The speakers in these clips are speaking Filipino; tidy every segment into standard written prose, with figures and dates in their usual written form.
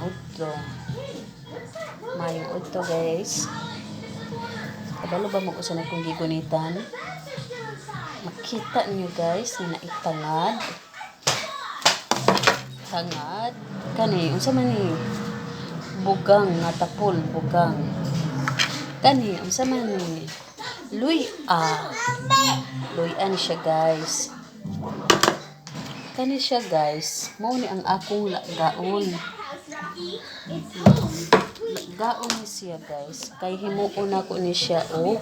udto. Mayong udto guys. Kabalo ba mo ko sa kong gigunitan? Makita niyo guys na naitangad. Tangad. Kani, unsa man ni? Bugang nga tapol, bugang. Kani, unsa man ni? Luya. Luya ni siya guys. Kani siya guys, mao ni ang akong gaon. Gaon ni siya guys. Kay himuon ako ni siya og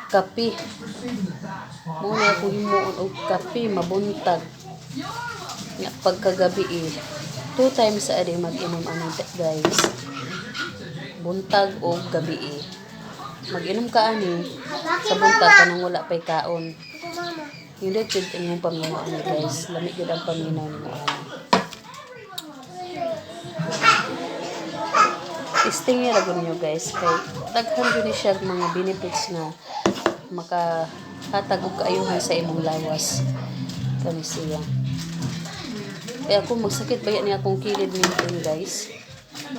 kape. Mao ni ako himuon og kape mabuntag. Nga pagkagabi 2 times sa adi mag-inom ano guys. Buntag og gabi Mag-inom ka ani sa buntag kanang wala pay kaon. Hindi jud inyong paminaw ani guys. Lamig jud ang paminaw nimo ani. Testing ra gud niyo guys kay daghan gyud ni siya mga benefits na makahatag og kaayuhan sa imong lawas. Kani siya. Kaya ako magsakit ba yan akong kilid mintin guys.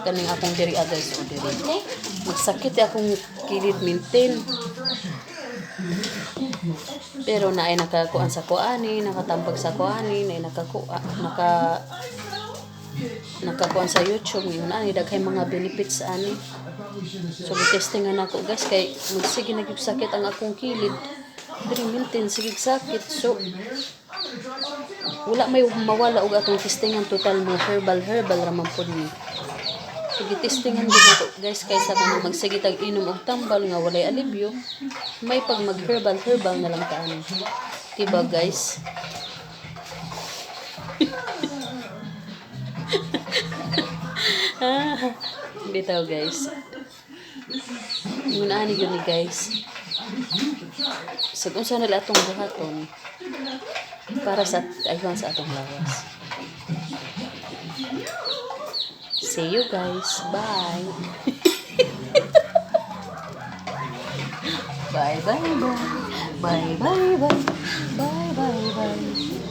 Kaning akong diri guys o diri. Magsakit akong kilid mintin. Pero naay nakakuan sa kuani, nakatambag sa kuani, naay nakakuan sa YouTube ngayon ani daghay mga benefits ani. So testingan ako guys kay magsige nagsakit ang akong kilid. Diri mintin sige sakit. So wala may mawala og atong testingan total mo herbal raman pud ni. Sige testingan gyud ako guys kaysa kung magsige tag inom og tambal nga walay alibyo, may pag mag herbal na lang ta ani. Diba guys? Bitaw guys. Ngunaan ni gyud ni guys. Sa unsa na atong buhaton para sa ayuhan sa atong lawas. See you guys. Bye. Bye bye bye. Bye bye bye. Bye bye bye.